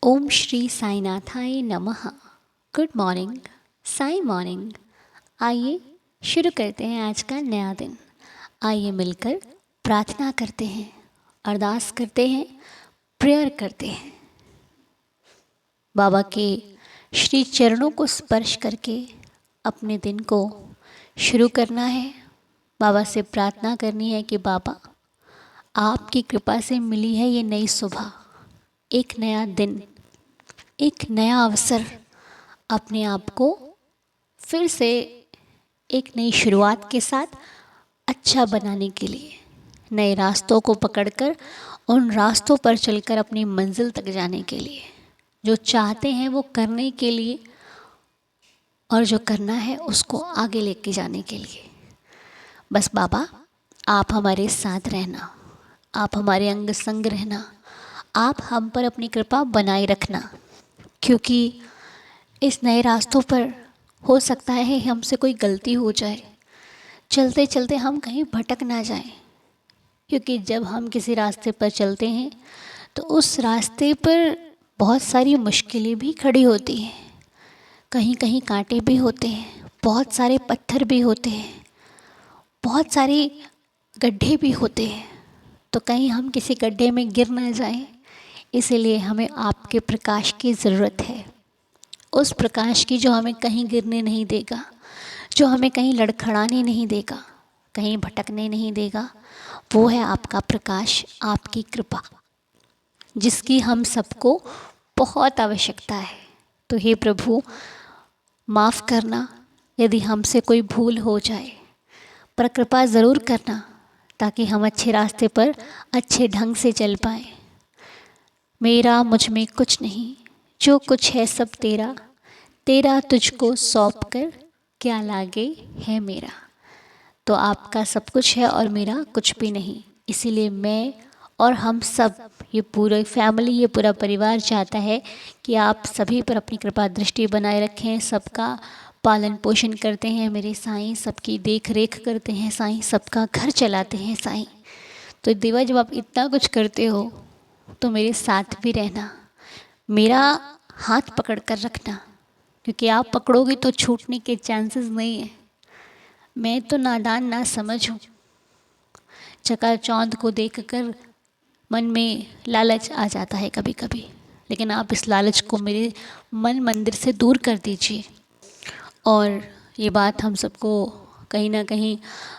ओम श्री साईनाथाय नमः। Good morning, Sai morning. आइए शुरू करते हैं आज का नया दिन। आइए मिलकर प्रार्थना करते हैं, अरदास करते हैं, प्रेयर करते हैं। बाबा के श्री चरणों को स्पर्श करके अपने दिन को शुरू करना है। बाबा से प्रार्थना करनी है कि बाबा, आपकी कृपा से मिली है ये नई सुबह, एक नया दिन, एक नया अवसर। अपने आप को फिर से एक नई शुरुआत के साथ अच्छा बनाने के लिए, नए रास्तों को पकड़कर उन रास्तों पर चलकर अपनी मंजिल तक जाने के लिए, जो चाहते हैं वो करने के लिए, और जो करना है उसको आगे लेके जाने के लिए। बस बाबा, आप हमारे साथ रहना, आप हमारे अंग संग रहना, आप हम पर अपनी कृपा बनाए रखना। क्योंकि इस नए रास्तों पर हो सकता है हमसे कोई गलती हो जाए, चलते चलते हम कहीं भटक ना जाएं। क्योंकि जब हम किसी रास्ते पर चलते हैं तो उस रास्ते पर बहुत सारी मुश्किलें भी खड़ी होती हैं, कहीं कहीं कांटे भी होते हैं, बहुत सारे पत्थर भी होते हैं, बहुत सारे गड्ढे भी होते हैं। तो कहीं हम किसी गड्ढे में गिर ना जाएं, इसीलिए हमें आपके प्रकाश की ज़रूरत है। उस प्रकाश की जो हमें कहीं गिरने नहीं देगा, जो हमें कहीं लड़खड़ाने नहीं देगा, कहीं भटकने नहीं देगा, वो है आपका प्रकाश, आपकी कृपा, जिसकी हम सबको बहुत आवश्यकता है। तो हे प्रभु, माफ़ करना यदि हमसे कोई भूल हो जाए, पर कृपा ज़रूर करना ताकि हम अच्छे रास्ते पर अच्छे ढंग से चल पाएँ। मेरा मुझ में कुछ नहीं, जो कुछ है सब तेरा, तेरा तुझको सौंप कर क्या लागे है मेरा। तो आपका सब कुछ है और मेरा कुछ भी नहीं। इसीलिए मैं और हम सब, ये पूरी फैमिली, ये पूरा परिवार चाहता है कि आप सभी पर अपनी कृपा दृष्टि बनाए रखें। सबका पालन पोषण करते हैं मेरे साईं, सबकी देख रेख करते हैं साईं, सबका घर चलाते हैं साईं। तो देवा, जब आप इतना कुछ करते हो तो मेरे साथ भी रहना, मेरा हाथ पकड़ कर रखना, क्योंकि आप पकड़ोगे तो छूटने के चांसेस नहीं है। मैं तो नादान ना समझ हूँ, चकाचौंध को देखकर मन में लालच आ जाता है कभी कभी, लेकिन आप इस लालच को मेरे मन मंदिर से दूर कर दीजिए। और ये बात हम सबको कहीं ना कहीं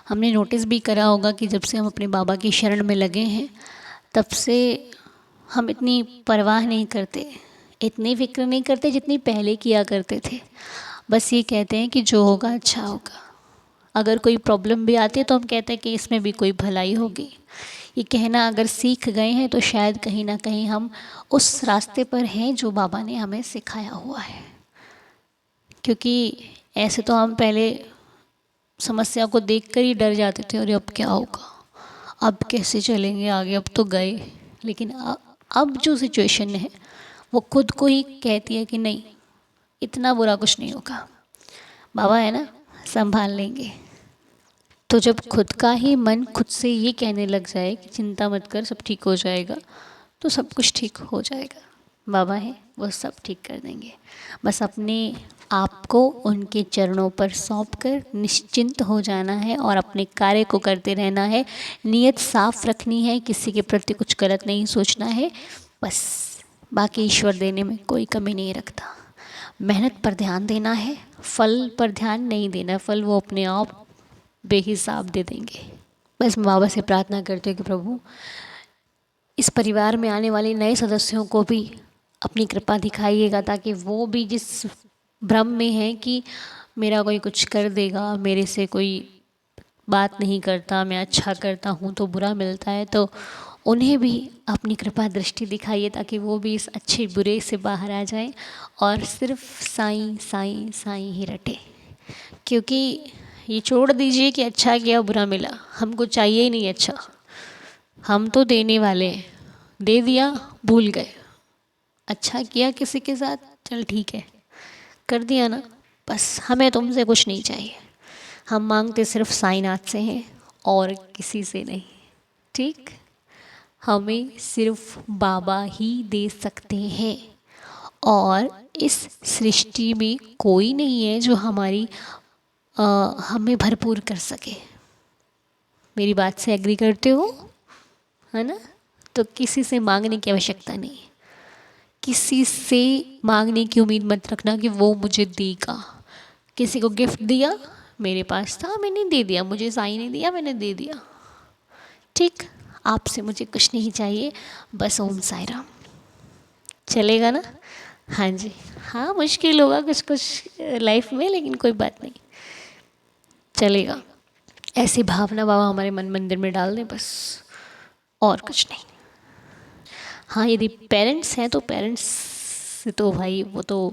हमने नोटिस भी करा होगा कि जब से हम अपने बाबा की शरण में लगे हैं, तब से हम इतनी परवाह नहीं करते, इतनी फिक्र नहीं करते जितनी पहले किया करते थे। बस ये कहते हैं कि जो होगा अच्छा होगा। अगर कोई प्रॉब्लम भी आती है तो हम कहते हैं कि इसमें भी कोई भलाई होगी। ये कहना अगर सीख गए हैं तो शायद कहीं ना कहीं हम उस रास्ते पर हैं जो बाबा ने हमें सिखाया हुआ है। क्योंकि ऐसे तो हम पहले समस्या को देखकर ही डर जाते थे, और अब क्या होगा, अब कैसे चलेंगे आगे, अब तो गए। लेकिन अब जो सिचुएशन है वो खुद को ही कहती है कि नहीं, इतना बुरा कुछ नहीं होगा, बाबा है ना, संभाल लेंगे। तो जब खुद का ही मन खुद से ये कहने लग जाए कि चिंता मत कर, सब ठीक हो जाएगा, तो सब कुछ ठीक हो जाएगा। बाबा है, वो सब ठीक कर देंगे। बस अपने आप को उनके चरणों पर सौंप कर निश्चिंत हो जाना है और अपने कार्य को करते रहना है। नीयत साफ रखनी है, किसी के प्रति कुछ गलत नहीं सोचना है। बस बाकी ईश्वर देने में कोई कमी नहीं रखता। मेहनत पर ध्यान देना है, फल पर ध्यान नहीं देना, फल वो अपने आप बेहिसाब दे देंगे। बस मैं बाबा से प्रार्थना करती हूँ कि प्रभु, इस परिवार में आने वाले नए सदस्यों को भी अपनी कृपा दिखाइएगा, ताकि वो भी जिस भ्रम में है कि मेरा कोई कुछ कर देगा, मेरे से कोई बात नहीं करता, मैं अच्छा करता हूँ तो बुरा मिलता है, तो उन्हें भी अपनी कृपा दृष्टि दिखाइए, ताकि वो भी इस अच्छे बुरे से बाहर आ जाएं और सिर्फ साईं साईं साईं ही रटे। क्योंकि ये छोड़ दीजिए कि अच्छा किया बुरा मिला, हमको चाहिए ही नहीं अच्छा। हम तो देने वाले हैं, दे दिया भूल गए, अच्छा किया किसी के साथ, चल ठीक है, कर दिया ना, बस हमें तुमसे कुछ नहीं चाहिए। हम मांगते सिर्फ साईनाथ से हैं और किसी से नहीं। ठीक, हमें सिर्फ बाबा ही दे सकते हैं। और इस सृष्टि में कोई नहीं है जो हमें भरपूर कर सके। मेरी बात से एग्री करते हो, है ना? तो किसी से मांगने की आवश्यकता नहीं, किसी से मांगने की उम्मीद मत रखना कि वो मुझे देगा। किसी को गिफ्ट दिया, मेरे पास था मैंने दे दिया, मुझे साई ने दिया मैंने दे दिया, ठीक। आपसे मुझे कुछ नहीं चाहिए, बस ओम साई राम। चलेगा ना? हाँ जी। हाँ, मुश्किल होगा कुछ कुछ लाइफ में, लेकिन कोई बात नहीं, चलेगा। ऐसी भावना बाबा हमारे मन मंदिर में डाल दें बस, और कुछ नहीं। हाँ, यदि पेरेंट्स हैं तो पेरेंट्स से तो भाई वो तो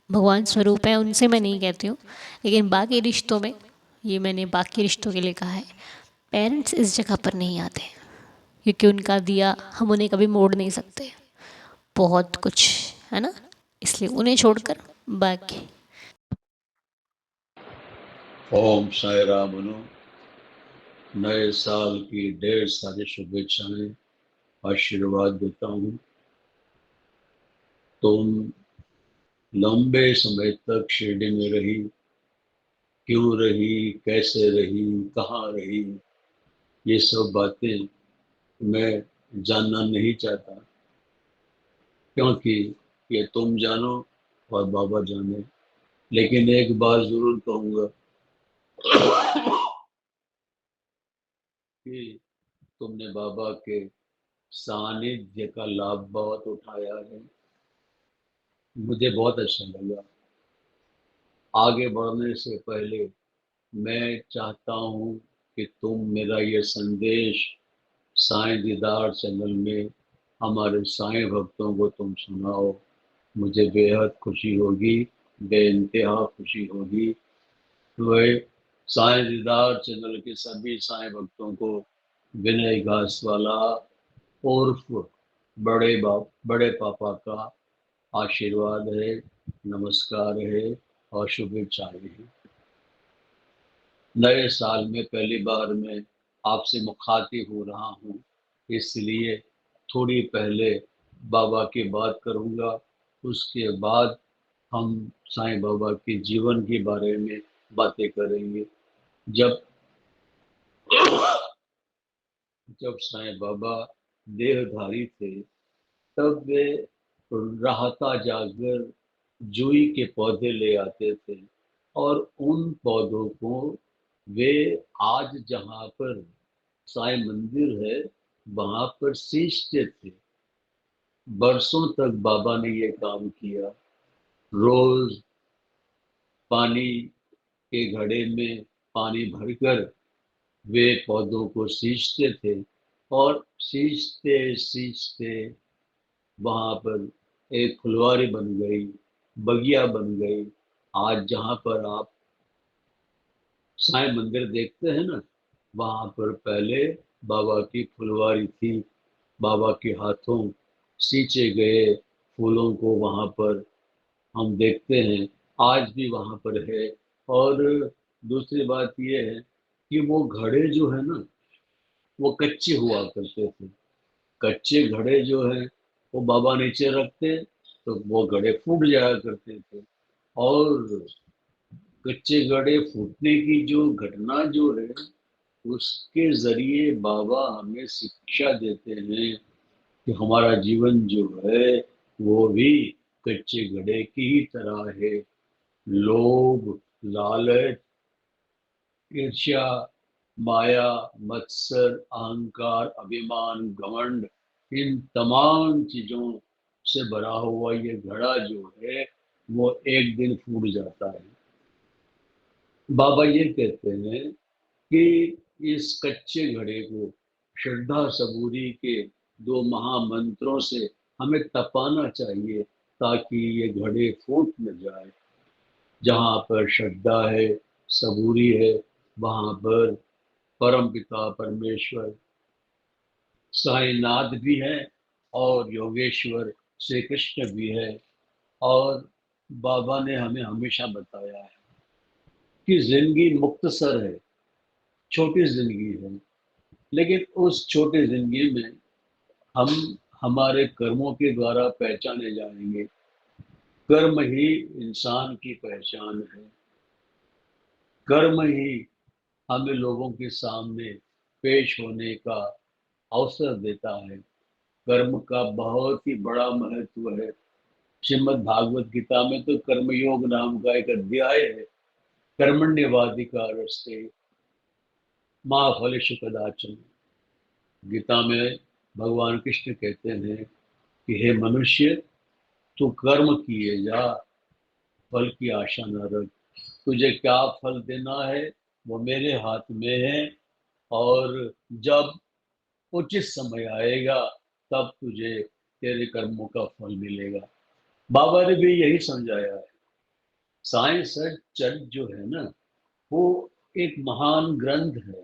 भगवान स्वरूप है, उनसे मैं नहीं कहती हूँ। लेकिन बाकी रिश्तों में, ये मैंने बाकी रिश्तों के लिए कहा है, पेरेंट्स इस जगह पर नहीं आते, क्योंकि उनका दिया हम उन्हें कभी मोड़ नहीं सकते, बहुत कुछ है ना, इसलिए उन्हें छोड़कर बाकी। ओम साई राम। नए साल की ढेर सारी शुभेच्छाएं, आशीर्वाद देता हूँ। तुम लंबे समय तक शिरडी में रही, क्यों रही, कैसे रही, कहाँ रही, ये सब बातें मैं जानना नहीं चाहता, क्योंकि ये तुम जानो और बाबा जाने। लेकिन एक बात जरूर कहूँगा कि तुमने बाबा के सानिध्य का लाभ बहुत उठाया है, मुझे बहुत अच्छा लगा। आगे बढ़ने से पहले मैं चाहता हूँ कि तुम मेरा ये संदेश साईं दीदार चैनल में हमारे साईं भक्तों को तुम सुनाओ, मुझे बेहद खुशी होगी, बेइंतहा खुशी होगी। वह साईं दीदार चैनल के सभी साईं भक्तों को विनय घासवाला उर्फ बड़े पापा का आशीर्वाद है, नमस्कार है और शुभेच्छाएं हैं। नए साल में पहली बार मैं आपसे मुखातिब हो रहा हूँ, इसलिए थोड़ी पहले बाबा की बात करूँगा, उसके बाद हम साईं बाबा के जीवन के बारे में बातें करेंगे। जब जब साईं बाबा देहधारी थे, तब वे राहता जाकर जूही के पौधे ले आते थे, और उन पौधों को वे आज जहाँ पर साईं मंदिर है वहां पर सींचते थे। बरसों तक बाबा ने ये काम किया। रोज पानी के घड़े में पानी भरकर वे पौधों को सींचते थे, और सींचते सींचते वहां पर एक फुलवारी बन गई, बगिया बन गई। आज जहाँ पर आप साईं मंदिर देखते हैं ना, वहां पर पहले बाबा की फुलवारी थी। बाबा के हाथों सींचे गए फूलों को वहां पर हम देखते हैं, आज भी वहां पर है। और दूसरी बात यह है कि वो घड़े जो है ना, वो कच्चे हुआ करते थे। कच्चे घड़े जो है वो बाबा नीचे रखते तो वो घड़े फूट जाया करते थे। और कच्चे घड़े फूटने की जो घटना जो है, उसके जरिए बाबा हमें शिक्षा देते हैं कि हमारा जीवन जो है वो भी कच्चे घड़े की ही तरह है। लोभ, लालच, ईर्ष्या, माया, मत्सर, अहंकार, अभिमान, घमंड, इन तमाम चीजों से भरा हुआ ये घड़ा जो है वो एक दिन फूट जाता है। बाबा ये कहते हैं कि इस कच्चे घड़े को श्रद्धा सबूरी के दो महामंत्रों से हमें तपाना चाहिए, ताकि ये घड़े फूट न जाए। जहाँ पर श्रद्धा है, सबूरी है, वहाँ पर परम पिता परमेश्वर साईनाथ भी है, और योगेश्वर श्री कृष्ण भी है। और बाबा ने हमें हमेशा बताया है कि जिंदगी मुख्तसर है, छोटी जिंदगी है, लेकिन उस छोटी जिंदगी में हम हमारे कर्मों के द्वारा पहचाने जाएंगे। कर्म ही इंसान की पहचान है। कर्म ही हमें लोगों के सामने पेश होने का अवसर देता है। कर्म का बहुत ही बड़ा महत्व है। श्रीमद् भागवत गीता में तो कर्मयोग नाम का एक अध्याय है। कर्मण्यवाधिकारस्ते मा फलेषु कदाचन। गीता में भगवान कृष्ण कहते हैं कि हे मनुष्य, तू कर्म किए जा, फल की आशा न रख। तुझे क्या फल देना है वो मेरे हाथ में है, और जब उचित समय आएगा तब तुझे तेरे कर्मों का फल मिलेगा। बाबा ने भी यही समझाया है। साइंस चरित्र जो है ना, वो एक महान ग्रंथ है,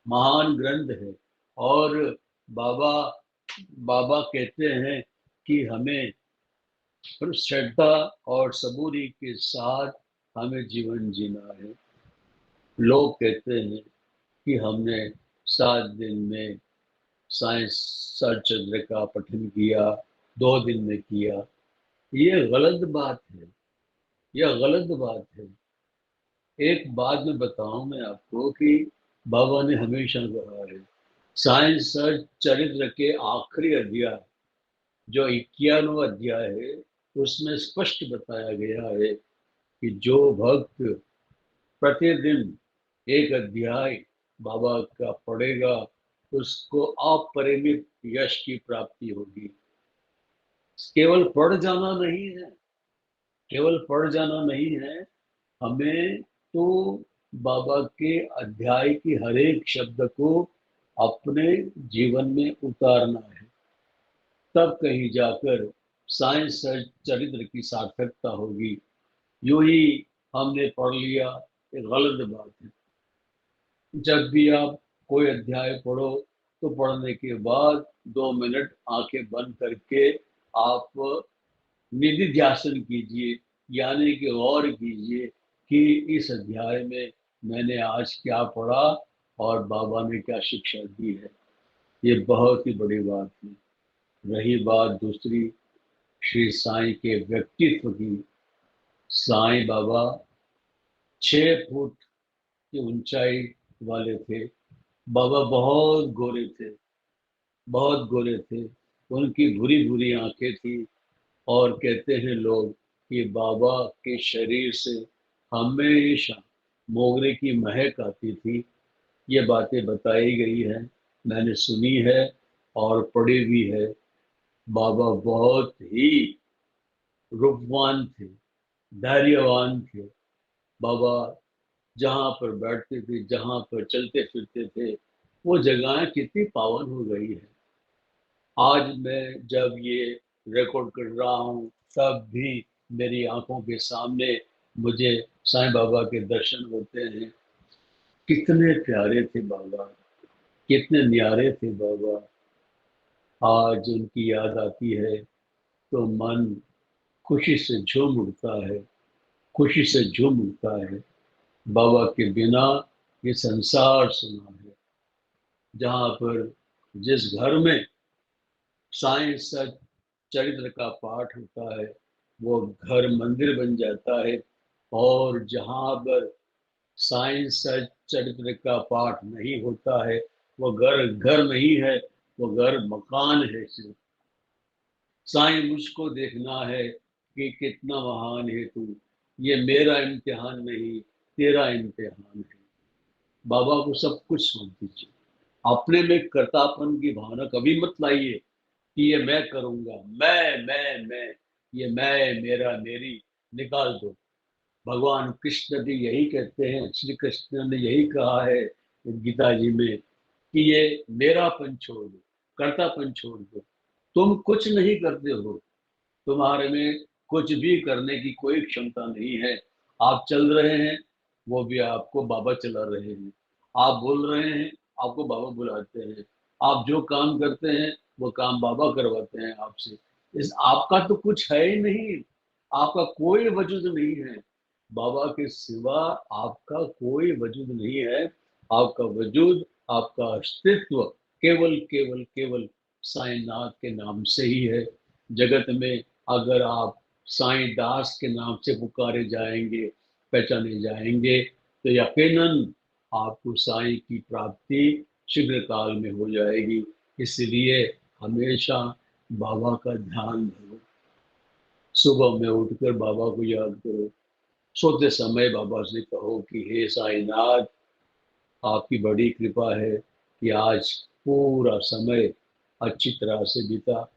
महान ग्रंथ है। और बाबा बाबा कहते हैं कि हमें पर श्रद्धा और सबूरी के साथ हमें जीवन जीना है। लोग कहते हैं कि हमने 7 दिन में साइंस चंद्र का पठन किया, 2 दिन में किया। ये गलत बात है, यह गलत बात है। एक बात मैं बताऊं मैं आपको कि बाबा ने हमेशा कहा है, साइंस चरित्र के आखिरी अध्याय, जो 91वां अध्याय है, उसमें स्पष्ट बताया गया है कि जो भक्त प्रतिदिन एक अध्याय बाबा का पढ़ेगा, उसको अपरिमित यश की प्राप्ति होगी। केवल पढ़ जाना नहीं है, केवल पढ़ जाना नहीं है, हमें तो बाबा के अध्याय की हर एक शब्द को अपने जीवन में उतारना है। तब कहीं जाकर साइंस चरित्र की सार्थकता होगी। यूं ही हमने पढ़ लिया, ये गलत बात है। जब भी आप कोई अध्याय पढ़ो तो पढ़ने के बाद 2 मिनट आंखें बंद करके आप निधि ध्यासन कीजिए, यानी कि गौर कीजिए कि इस अध्याय में मैंने आज क्या पढ़ा और बाबा ने क्या शिक्षा दी है। ये बहुत ही बड़ी बात है। रही बात दूसरी, श्री साईं के व्यक्तित्व की। साईं बाबा 6 फुट की ऊंचाई वाले थे। बाबा बहुत गोरे थे, बहुत गोरे थे। उनकी भूरी भूरी आंखें थी, और कहते हैं लोग कि बाबा के शरीर से हमेशा मोगरे की महक आती थी। ये बातें बताई गई है, मैंने सुनी है और पढ़ी भी है। बाबा बहुत ही रूपवान थे, धैर्यवान थे। बाबा जहाँ पर बैठते थे, जहाँ पर चलते फिरते थे, वो जगहें कितनी पावन हो गई है। आज मैं जब ये रिकॉर्ड कर रहा हूँ, तब भी मेरी आंखों के सामने मुझे साईं बाबा के दर्शन होते हैं। कितने प्यारे थे बाबा, कितने न्यारे थे बाबा। आज उनकी याद आती है तो मन खुशी से झूम उठता है, खुशी से झूम उठता है। बाबा के बिना ये संसार सुना है। जहाँ पर, जिस घर में साईं सच चरित्र का पाठ होता है, वो घर मंदिर बन जाता है। और जहाँ पर साईं सच चरित्र का पाठ नहीं होता है, वो घर घर नहीं है, वो घर मकान है सिर्फ। साईं मुझको देखना है कि कितना महान है तू, ये मेरा इम्तिहान नहीं, तेरा इम्तिहान है। बाबा को सब कुछ सौंप दीजिए। अपने में कर्तापन की भावना कभी मत लाइए कि ये मैं करूंगा, मैं, ये मैं, मेरा, मेरी निकाल दो। भगवान कृष्ण भी यही कहते हैं, श्री कृष्ण ने यही कहा है गीता जी में कि ये मेरापन छोड़ दो, कर्तापन छोड़ दो। तुम कुछ नहीं करते हो, तुम्हारे में कुछ भी करने की कोई क्षमता नहीं है। आप चल रहे हैं, वो भी आपको बाबा चला रहे हैं। आप बोल रहे हैं, आपको बाबा बुलाते हैं। आप जो काम करते हैं, वो काम बाबा करवाते हैं आपसे। इस आपका तो कुछ है ही नहीं, आपका कोई वजूद नहीं है। बाबा के सिवा आपका कोई वजूद नहीं है। आपका वजूद, आपका अस्तित्व केवल केवल केवल साईनाथ के नाम से ही है। जगत में अगर आप साईं दास के नाम से पुकारे जाएंगे, पहचाने जाएंगे, तो यकीनन आपको साईं की प्राप्ति शीघ्र काल में हो जाएगी। इसलिए हमेशा बाबा का ध्यान धरो, सुबह में उठकर बाबा को याद करो, सोते समय बाबा से कहो कि हे साईनाथ, आपकी बड़ी कृपा है कि आज पूरा समय अच्छी तरह से बीता।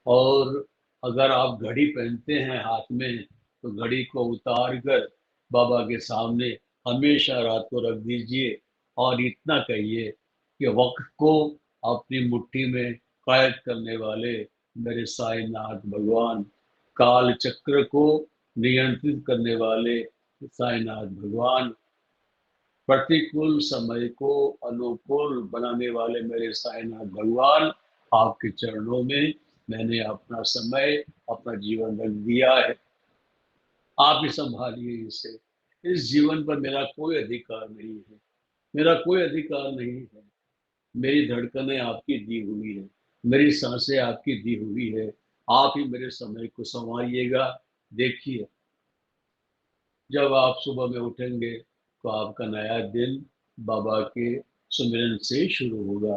और अगर आप घड़ी पहनते हैं हाथ में, तो घड़ी को उतार कर बाबा के सामने हमेशा रात को रख दीजिए और इतना कहिए कि वक्त को अपनी मुट्ठी में कैद करने वाले मेरे साईनाथ भगवान, काल चक्र को नियंत्रित करने वाले साईनाथ भगवान, प्रतिकूल समय को अनुकूल बनाने वाले मेरे साईनाथ भगवान, आपके चरणों में मैंने अपना समय, अपना जीवन रख दिया है। आप ही संभालिए इसे। इस जीवन पर मेरा कोई अधिकार नहीं है, मेरा कोई अधिकार नहीं है। मेरी धड़कनें आपकी दी हुई है, मेरी सांसें आपकी दी हुई है। आप ही मेरे समय को संवारिएगा। देखिए, जब आप सुबह में उठेंगे तो आपका नया दिन बाबा के सुमिरन से शुरू होगा।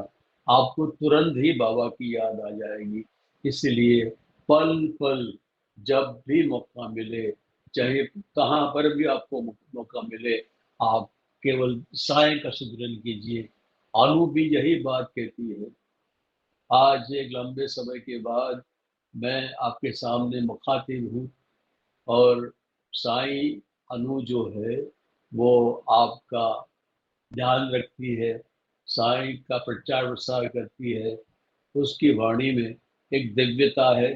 आपको तुरंत ही बाबा की याद आ जाएगी। इसलिए पल पल जब भी मौका मिले, चाहे कहाँ पर भी आपको मौका मिले, आप केवल साईं का सुमिरन कीजिए। अनु भी यही बात कहती है। आज एक लंबे समय के बाद मैं आपके सामने मुखातिब हूँ, और साईं अनु जो है वो आपका ध्यान रखती है, साईं का प्रचार प्रसार करती है। उसकी वाणी में एक दिव्यता है,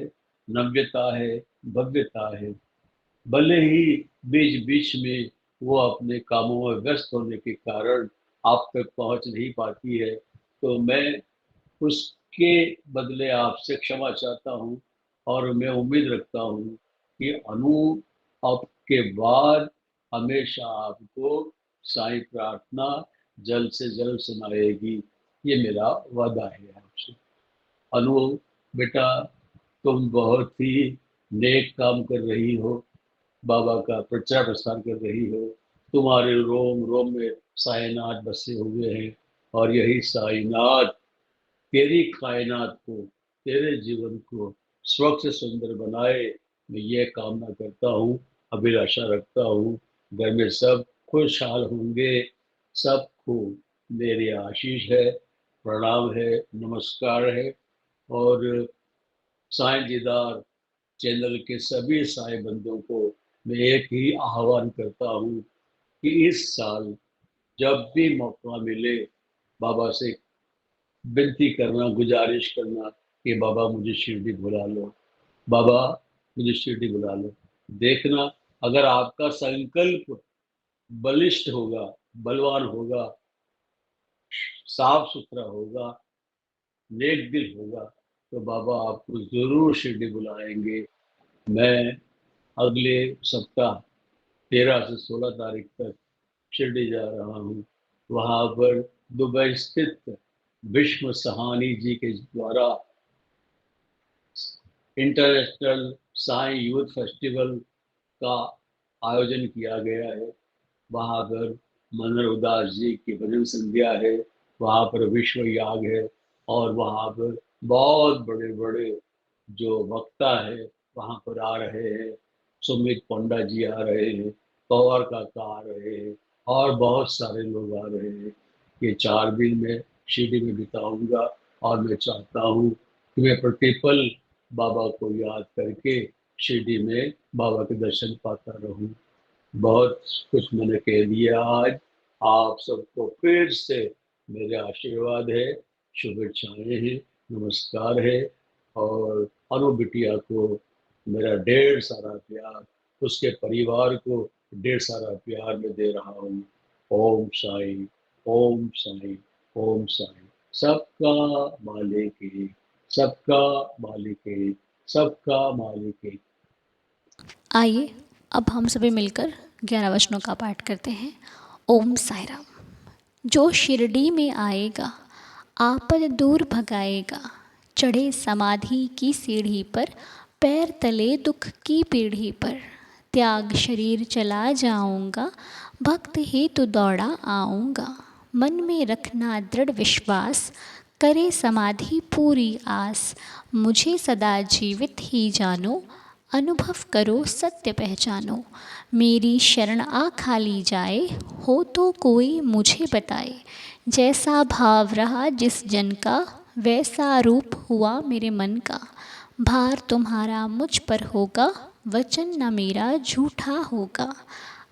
नव्यता है, भव्यता है। भले ही बीच बीच में वो अपने कामों में व्यस्त होने के कारण आप तक पहुंच नहीं पाती है, तो मैं उसके बदले आपसे क्षमा चाहता हूँ। और मैं उम्मीद रखता हूँ कि अनु आपके बाद हमेशा आपको साईं प्रार्थना जल्द से जल्द सुनाएगी। ये मेरा वादा है आपसे। अनु बेटा, तुम बहुत ही नेक काम कर रही हो, बाबा का प्रचार प्रसार कर रही हो। तुम्हारे रोम रोम में साईनाथ बसे हुए हैं, और यही साईनाथ तेरी कायनात को, तेरे जीवन को स्वच्छ सुंदर बनाए। मैं ये कामना करता हूँ, अभिलाषा रखता हूँ। घर में सब खुशहाल होंगे। सबको मेरी आशीष है, प्रणाम है, नमस्कार है। और साईं दीदार चैनल के सभी साईं बंधुओं को मैं एक ही आह्वान करता हूँ कि इस साल जब भी मौका मिले, बाबा से विनती करना, गुजारिश करना कि बाबा मुझे शिरडी बुला लो, बाबा मुझे शिरडी बुला लो। देखना, अगर आपका संकल्प बलिष्ठ होगा, बलवान होगा, साफ सुथरा होगा, नेक दिल होगा, तो बाबा आपको जरूर शिरडी बुलाएंगे। मैं अगले सप्ताह 13 से 16 तारीख तक शिरडी जा रहा हूँ। वहां पर दुबई स्थित विश्व सहानी जी के द्वारा इंटरनेशनल साईं यूथ फेस्टिवल का आयोजन किया गया है। वहाँ पर मनोहर उदास जी की भजन संध्या है, वहाँ पर विश्व याग है, और वहाँ पर बहुत बड़े बड़े जो वक्ता है वहाँ पर आ रहे हैं। सुमित पंडा जी आ रहे हैं, पवार काका आ रहे हैं, और बहुत सारे लोग आ रहे हैं। ये 4 दिन मैं शिरडी में बिताऊंगा, और मैं चाहता हूँ कि मैं प्रतिपल बाबा को याद करके शिरडी में बाबा के दर्शन पाता रहूं। बहुत कुछ मैंने कह दिया आज। आप सबको फिर से मेरे आशीर्वाद है, शुभेच्छाएं हैं, नमस्कार है। और अनु बिटिया को मेरा ढेर सारा प्यार, उसके परिवार को ढेर सारा प्यार मैं दे रहा हूँ। ओम साईं, ओम साईं, ओम साईं। सबका मालिक एक, सबका मालिक एक, सबका मालिक एक। आइए अब हम सभी मिलकर 11 वचनों का पाठ करते हैं। ओम साई राम। जो शिरडी में आएगा आपद दूर भगाएगा, चढ़े समाधि की सीढ़ी पर पैर तले दुख की पीढ़ी पर, त्याग शरीर चला जाऊंगा, भक्त हेतु दौड़ा आऊंगा। मन में रखना दृढ़ विश्वास, करे समाधि पूरी आस। मुझे सदा जीवित ही जानो, अनुभव करो सत्य पहचानो। मेरी शरण आ खाली जाए, हो तो कोई मुझे बताए। जैसा भाव रहा जिस जन का, वैसा रूप हुआ मेरे मन का। भार तुम्हारा मुझ पर होगा, वचन न मेरा झूठा होगा।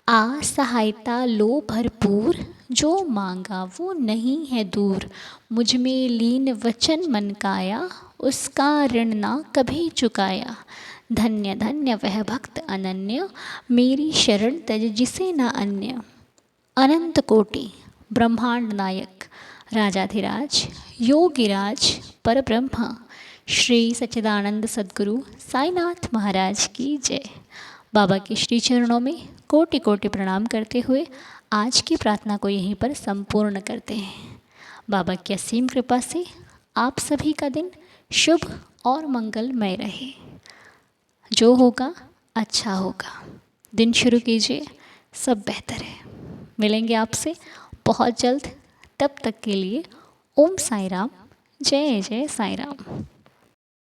आ सहायता लो भरपूर, जो मांगा वो नहीं है दूर। मुझ में लीन वचन मन काया, उसका ऋण ना कभी चुकाया। धन्य धन्य वह भक्त अनन्य, मेरी शरण तज जिसे न अन्य। अनंत कोटि ब्रह्मांड नायक, राजाधिराज योगिराज परब्रह्मा, श्री सच्चिदानंद सद्गुरु साईनाथ महाराज की जय। बाबा के श्री चरणों में कोटि कोटि प्रणाम करते हुए आज की प्रार्थना को यहीं पर संपूर्ण करते हैं। बाबा की असीम कृपा से आप सभी का दिन शुभ और मंगलमय रहे। जो होगा अच्छा होगा। दिन शुरू कीजिए, सब बेहतर है। मिलेंगे आपसे बहुत जल्द। तब तक के लिए ओम साई राम, जय जय साई राम।